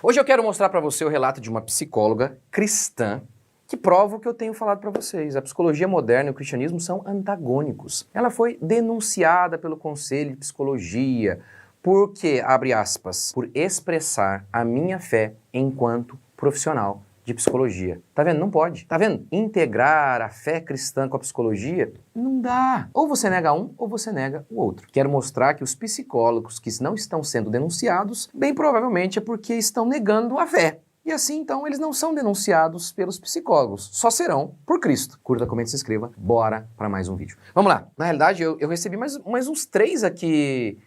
Hoje eu quero mostrar para você o relato de uma psicóloga cristã que prova o que eu tenho falado para vocês. A psicologia moderna e o cristianismo são antagônicos. Ela foi denunciada pelo Conselho de Psicologia porque, abre aspas, por expressar a minha fé enquanto profissional de psicologia. Tá vendo? Não pode. Tá vendo? Integrar a fé cristã com a psicologia não dá. Ou você nega um ou você nega o outro. Quero mostrar que os psicólogos que não estão sendo denunciados, bem provavelmente é porque estão negando a fé. E assim, então, eles não são denunciados pelos psicólogos, só serão por Cristo. Curta, comente, se inscreva. Bora para mais um vídeo. Vamos lá. Na realidade, eu recebi mais uns 3 aqui.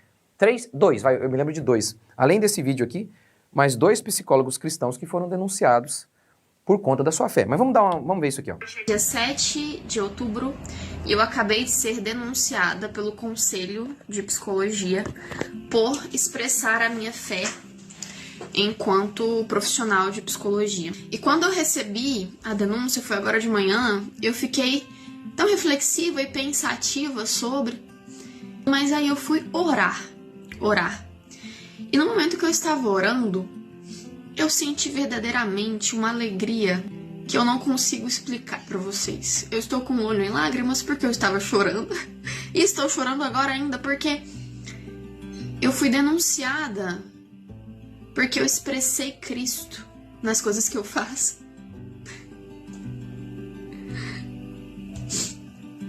2, eu me lembro de 2. Além desse vídeo aqui, mais 2 psicólogos cristãos que foram denunciados por conta da sua fé. Mas vamos ver isso aqui, ó. Dia 7 de outubro, eu acabei de ser denunciada pelo Conselho de Psicologia por expressar a minha fé enquanto profissional de psicologia. E quando eu recebi a denúncia, foi agora de manhã, eu fiquei tão reflexiva e pensativa sobre, mas aí eu fui orar. E no momento que eu estava orando, eu senti verdadeiramente uma alegria que eu não consigo explicar para vocês. Eu estou com o olho em lágrimas porque eu estava chorando. E estou chorando agora ainda porque eu fui denunciada porque eu expressei Cristo nas coisas que eu faço.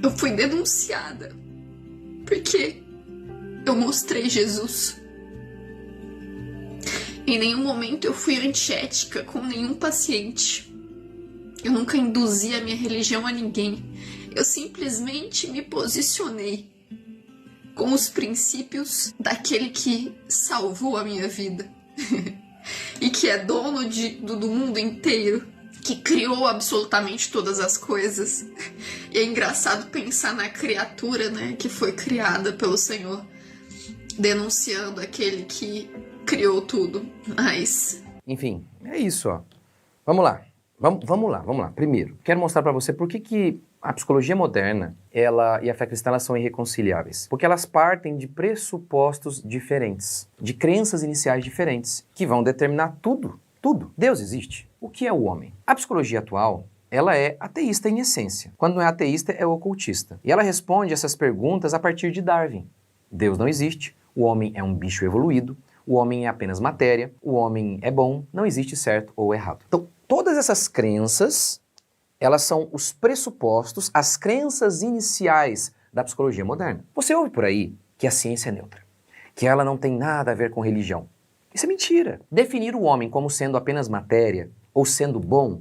Eu fui denunciada porque eu mostrei Jesus. Em nenhum momento eu fui antiética com nenhum paciente. Eu nunca induzi a minha religião a ninguém. Eu simplesmente me posicionei com os princípios daquele que salvou a minha vida. E que é dono do mundo inteiro. Que criou absolutamente todas as coisas. E é engraçado pensar na criatura, né, que foi criada pelo Senhor, denunciando aquele que criou tudo, mas... Enfim, é isso, ó. Vamos lá. Vamos lá. Primeiro, quero mostrar para você por que a psicologia moderna e a fé cristã elas são irreconciliáveis. Porque elas partem de pressupostos diferentes, de crenças iniciais diferentes, que vão determinar tudo. Deus existe. O que é o homem? A psicologia atual, ela é ateísta em essência. Quando não é ateísta, é ocultista. E ela responde essas perguntas a partir de Darwin. Deus não existe, o homem é um bicho evoluído, o homem é apenas matéria, o homem é bom, não existe certo ou errado. Então, todas essas crenças, elas são os pressupostos, as crenças iniciais da psicologia moderna. Você ouve por aí que a ciência é neutra, que ela não tem nada a ver com religião. Isso é mentira. Definir o homem como sendo apenas matéria ou sendo bom,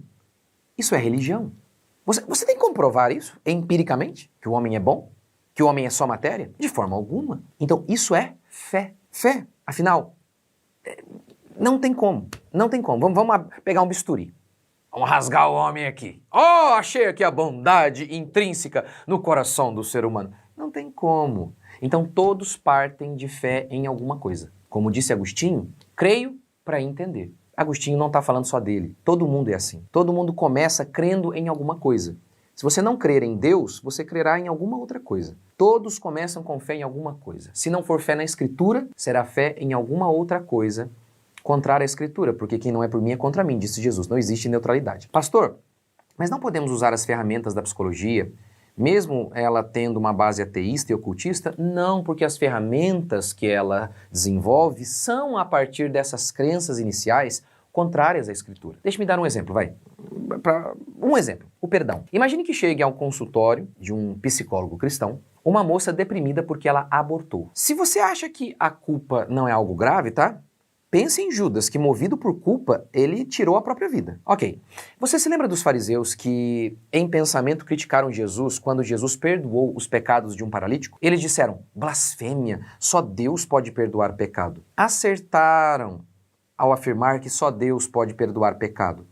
isso é religião. Você tem que comprovar isso empiricamente? Que o homem é bom? Que o homem é só matéria? De forma alguma. Então, isso é fé. Fé. Afinal, não tem como. Vamos pegar um bisturi. Vamos rasgar o homem aqui. Oh, achei aqui a bondade intrínseca no coração do ser humano. Não tem como. Então, todos partem de fé em alguma coisa. Como disse Agostinho, creio para entender. Agostinho não está falando só dele. Todo mundo é assim. Todo mundo começa crendo em alguma coisa. Se você não crer em Deus, você crerá em alguma outra coisa. Todos começam com fé em alguma coisa. Se não for fé na Escritura, será fé em alguma outra coisa contrária à Escritura, porque quem não é por mim é contra mim, disse Jesus. Não existe neutralidade. Pastor, mas não podemos usar as ferramentas da psicologia, mesmo ela tendo uma base ateísta e ocultista? Não, porque as ferramentas que ela desenvolve são a partir dessas crenças iniciais contrárias à Escritura. Deixa-me dar um exemplo, vai. Um exemplo, o perdão. Imagine que chegue ao consultório de um psicólogo cristão uma moça deprimida porque ela abortou. Se você acha que a culpa não é algo grave, tá? Pense em Judas, que movido por culpa, ele tirou a própria vida. Ok. Você se lembra dos fariseus que, em pensamento, criticaram Jesus quando Jesus perdoou os pecados de um paralítico? Eles disseram, blasfêmia, só Deus pode perdoar pecado. Acertaram ao afirmar que só Deus pode perdoar pecado.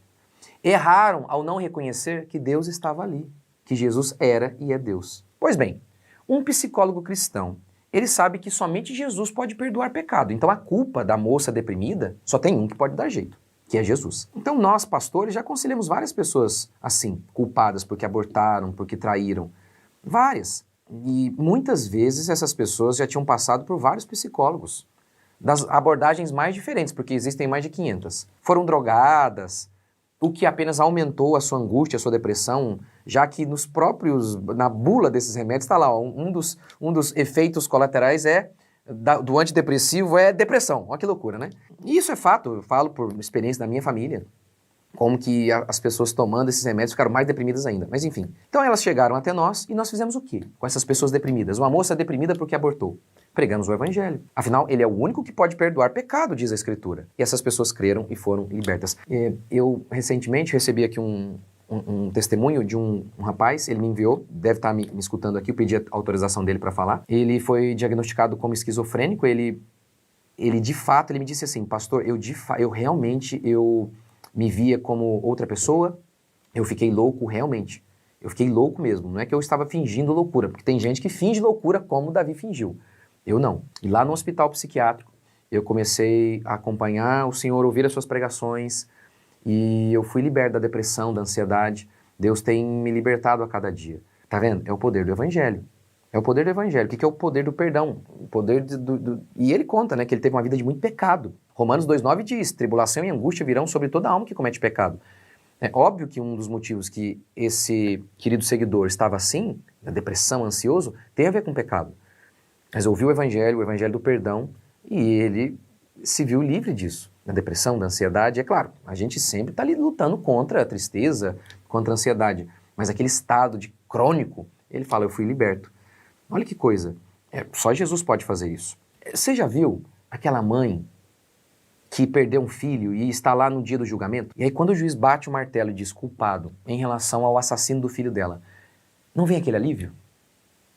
Erraram ao não reconhecer que Deus estava ali, que Jesus era e é Deus. Pois bem, um psicólogo cristão, ele sabe que somente Jesus pode perdoar pecado. Então a culpa da moça deprimida só tem um que pode dar jeito, que é Jesus. Então nós, pastores, já aconselhamos várias pessoas assim, culpadas porque abortaram, porque traíram. Várias. E muitas vezes essas pessoas já tinham passado por vários psicólogos. das abordagens mais diferentes, porque existem mais de 500. Foram drogadas, o que apenas aumentou a sua angústia, a sua depressão, já que na bula desses remédios está lá, um dos efeitos colaterais do antidepressivo é depressão. Olha que loucura, né? E isso é fato, eu falo por experiência da minha família, como que as pessoas tomando esses remédios ficaram mais deprimidas ainda. Mas enfim, então elas chegaram até nós e nós fizemos o quê com essas pessoas deprimidas? Uma moça deprimida porque abortou. Pregamos o evangelho. Afinal, ele é o único que pode perdoar pecado, diz a Escritura. E essas pessoas creram e foram libertas. Eu recentemente recebi aqui um testemunho de um rapaz, ele me enviou, deve estar me escutando aqui, eu pedi a autorização dele para falar. Ele foi diagnosticado como esquizofrênico, ele de fato, ele me disse assim, pastor, eu realmente me via como outra pessoa, eu fiquei louco realmente. Eu fiquei louco mesmo, não é que eu estava fingindo loucura, porque tem gente que finge loucura como Davi fingiu. Eu não. E lá no hospital psiquiátrico, eu comecei a acompanhar o Senhor, ouvir as suas pregações, e eu fui liberto da depressão, da ansiedade. Deus tem me libertado a cada dia. Tá vendo? É o poder do evangelho. É o poder do evangelho. O que é o poder do perdão? O poder E ele conta, né, que ele teve uma vida de muito pecado. Romanos 2,9 diz, tribulação e angústia virão sobre toda alma que comete pecado. É óbvio que um dos motivos que esse querido seguidor estava assim, na depressão, ansioso, tem a ver com pecado. Mas ouviu o evangelho do perdão, e ele se viu livre disso. Da depressão, da ansiedade, é claro, a gente sempre está ali lutando contra a tristeza, contra a ansiedade, mas aquele estado de crônico, ele fala, eu fui liberto. Olha que coisa, só Jesus pode fazer isso. Você já viu aquela mãe que perdeu um filho e está lá no dia do julgamento? E aí quando o juiz bate o martelo e diz culpado em relação ao assassino do filho dela, não vem aquele alívio?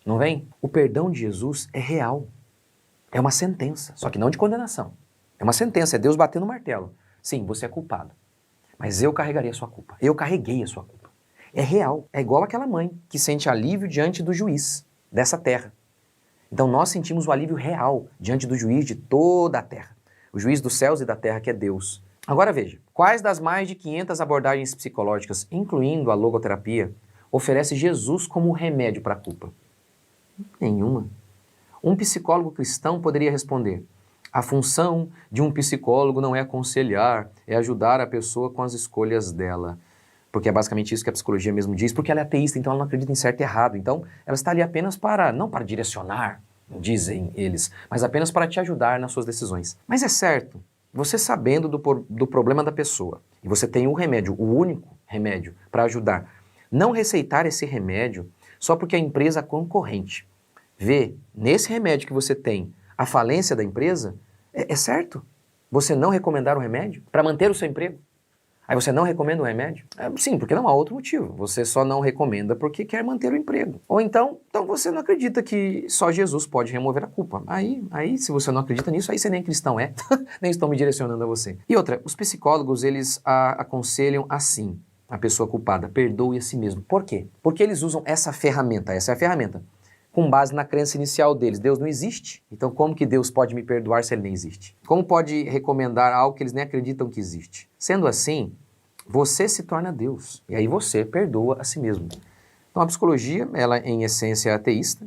Não vem? O perdão de Jesus é real. É uma sentença, só que não de condenação. É uma sentença, é Deus batendo o martelo. Sim, você é culpado, mas eu carregarei a sua culpa. Eu carreguei a sua culpa. É real. É igual aquela mãe que sente alívio diante do juiz dessa terra. Então nós sentimos o alívio real diante do juiz de toda a terra. O juiz dos céus e da terra, que é Deus. Agora veja, quais das mais de 500 abordagens psicológicas, incluindo a logoterapia, oferece Jesus como remédio para a culpa? Nenhuma. Um psicólogo cristão poderia responder, a função de um psicólogo não é aconselhar, é ajudar a pessoa com as escolhas dela. Porque é basicamente isso que a psicologia mesmo diz, porque ela é ateísta, então ela não acredita em certo e errado. Então ela está ali apenas não para direcionar, dizem eles, mas apenas para te ajudar nas suas decisões. Mas é certo, você sabendo do problema da pessoa, e você tem o remédio, o único remédio para ajudar, não receitar esse remédio só porque a empresa concorrente vê nesse remédio que você tem a falência da empresa, é certo. Você não recomendar o remédio para manter o seu emprego. Aí você não recomenda o remédio? Sim, porque não há outro motivo. Você só não recomenda porque quer manter o emprego. Ou então você não acredita que só Jesus pode remover a culpa. Aí se você não acredita nisso, aí você nem cristão é. Nem estão me direcionando a você. E outra, os psicólogos, eles aconselham assim a pessoa culpada, perdoe a si mesmo. Por quê? Porque eles usam essa é a ferramenta. Com base na crença inicial deles. Deus não existe. Então como que Deus pode me perdoar se ele nem existe? Como pode recomendar algo que eles nem acreditam que existe? Sendo assim, você se torna Deus. E aí você perdoa a si mesmo. Então a psicologia, ela em essência é ateísta,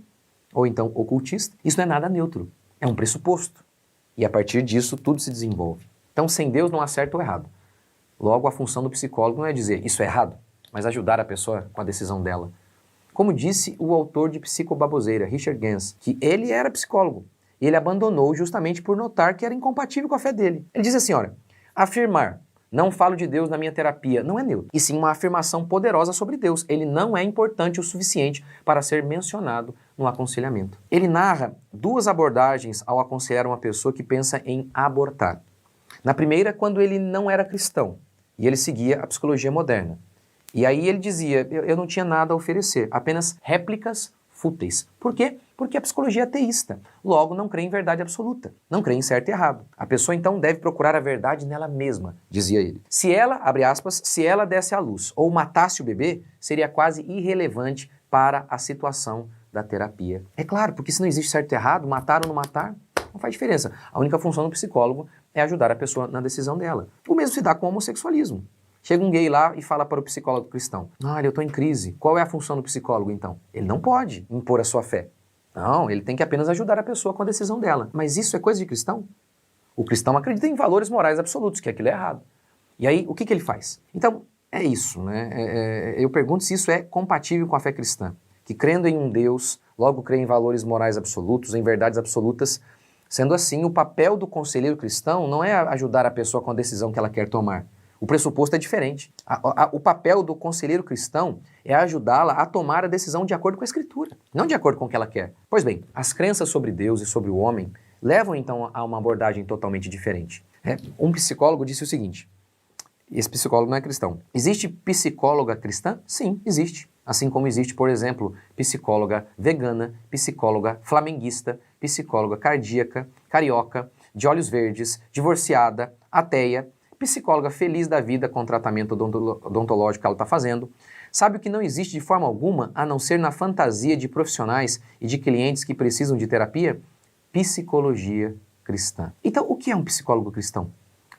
ou então ocultista. Isso não é nada neutro. É um pressuposto. E a partir disso tudo se desenvolve. Então sem Deus não há certo ou errado. Logo a função do psicólogo não é dizer isso é errado, mas ajudar a pessoa com a decisão dela. Como disse o autor de Psicobaboseira, Richard Gans, que ele era psicólogo. E ele abandonou justamente por notar que era incompatível com a fé dele. Ele diz assim, olha, afirmar, não falo de Deus na minha terapia, não é neutro. E sim uma afirmação poderosa sobre Deus. Ele não é importante o suficiente para ser mencionado no aconselhamento. Ele narra duas abordagens ao aconselhar uma pessoa que pensa em abortar. Na primeira, quando ele não era cristão, e ele seguia a psicologia moderna. E aí ele dizia, eu não tinha nada a oferecer, apenas réplicas fúteis. Por quê? Porque a psicologia é ateísta, logo não crê em verdade absoluta, não crê em certo e errado. A pessoa então deve procurar a verdade nela mesma, dizia ele. Se ela, abre aspas, se ela desse à luz ou matasse o bebê, seria quase irrelevante para a situação da terapia. É claro, porque se não existe certo e errado, matar ou não matar, não faz diferença. A única função do psicólogo é ajudar a pessoa na decisão dela. O mesmo se dá com o homossexualismo. Chega um gay lá e fala para o psicólogo cristão, olha, eu estou em crise. Qual é a função do psicólogo então? Ele não pode impor a sua fé. Não, ele tem que apenas ajudar a pessoa com a decisão dela. Mas isso é coisa de cristão? O cristão acredita em valores morais absolutos, que aquilo é errado. E aí, o que ele faz? Então, é isso, né? Eu pergunto se isso é compatível com a fé cristã, que crendo em um Deus, logo crê em valores morais absolutos, em verdades absolutas. Sendo assim, o papel do conselheiro cristão não é ajudar a pessoa com a decisão que ela quer tomar. O pressuposto é diferente. O papel do conselheiro cristão é ajudá-la a tomar a decisão de acordo com a Escritura, não de acordo com o que ela quer. Pois bem, as crenças sobre Deus e sobre o homem levam então a uma abordagem totalmente diferente. Um psicólogo disse o seguinte, esse psicólogo não é cristão. Existe psicóloga cristã? Sim, existe. Assim como existe, por exemplo, psicóloga vegana, psicóloga flamenguista, psicóloga cardíaca, carioca, de olhos verdes, divorciada, ateia, psicóloga feliz da vida com o tratamento odontológico que ela está fazendo. Sabe o que não existe de forma alguma, a não ser na fantasia de profissionais e de clientes que precisam de terapia? Psicologia cristã. Então, o que é um psicólogo cristão?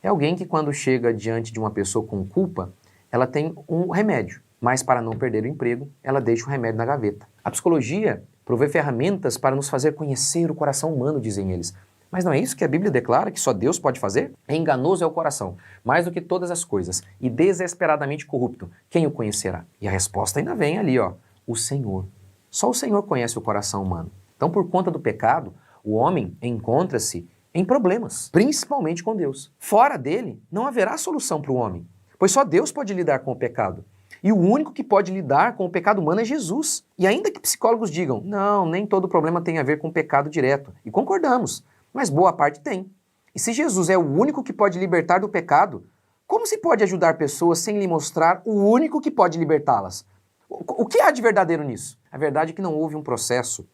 É alguém que quando chega diante de uma pessoa com culpa, ela tem um remédio, mas para não perder o emprego, ela deixa o remédio na gaveta. A psicologia provê ferramentas para nos fazer conhecer o coração humano, dizem eles. Mas não é isso que a Bíblia declara que só Deus pode fazer? Enganoso é o coração, mais do que todas as coisas, e desesperadamente corrupto. Quem o conhecerá? E a resposta ainda vem ali, ó, o Senhor. Só o Senhor conhece o coração humano. Então, por conta do pecado, o homem encontra-se em problemas, principalmente com Deus. Fora dele, não haverá solução para o homem, pois só Deus pode lidar com o pecado. E o único que pode lidar com o pecado humano é Jesus. E ainda que psicólogos digam, não, nem todo problema tem a ver com o pecado direto. E concordamos, mas boa parte tem. E se Jesus é o único que pode libertar do pecado, como se pode ajudar pessoas sem lhe mostrar o único que pode libertá-las? O que há de verdadeiro nisso? A verdade é que não houve um processo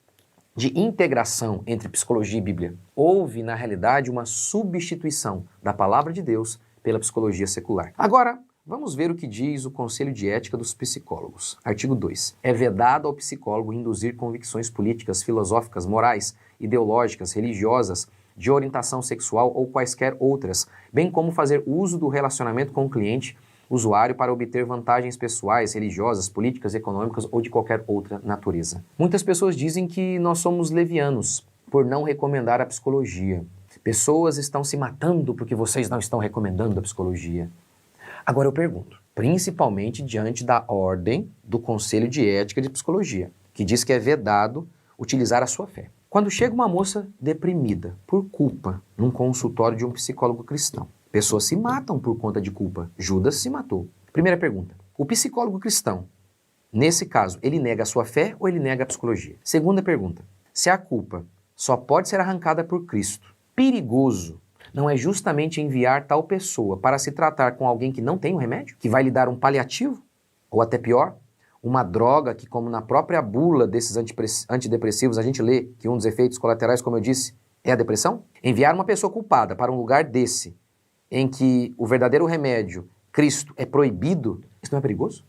de integração entre psicologia e Bíblia. Houve, na realidade, uma substituição da palavra de Deus pela psicologia secular. Agora, vamos ver o que diz o Conselho de Ética dos Psicólogos. Artigo 2. É vedado ao psicólogo induzir convicções políticas, filosóficas, morais, ideológicas, religiosas, de orientação sexual ou quaisquer outras, bem como fazer uso do relacionamento com o cliente, usuário para obter vantagens pessoais, religiosas, políticas, econômicas ou de qualquer outra natureza. Muitas pessoas dizem que nós somos levianos por não recomendar a psicologia. Pessoas estão se matando porque vocês não estão recomendando a psicologia. Agora eu pergunto, principalmente diante da ordem do Conselho de Ética de Psicologia, que diz que é vedado utilizar a sua fé. Quando chega uma moça deprimida por culpa num consultório de um psicólogo cristão, pessoas se matam por conta de culpa. Judas se matou. Primeira pergunta, o psicólogo cristão, nesse caso, ele nega a sua fé ou ele nega a psicologia? Segunda pergunta, se a culpa só pode ser arrancada por Cristo, perigoso não é justamente enviar tal pessoa para se tratar com alguém que não tem um remédio? Que vai lhe dar um paliativo? Ou até pior, uma droga que, como na própria bula desses antidepressivos, a gente lê que um dos efeitos colaterais, como eu disse, é a depressão? Enviar uma pessoa culpada para um lugar desse, em que o verdadeiro remédio, Cristo, é proibido, isso não é perigoso?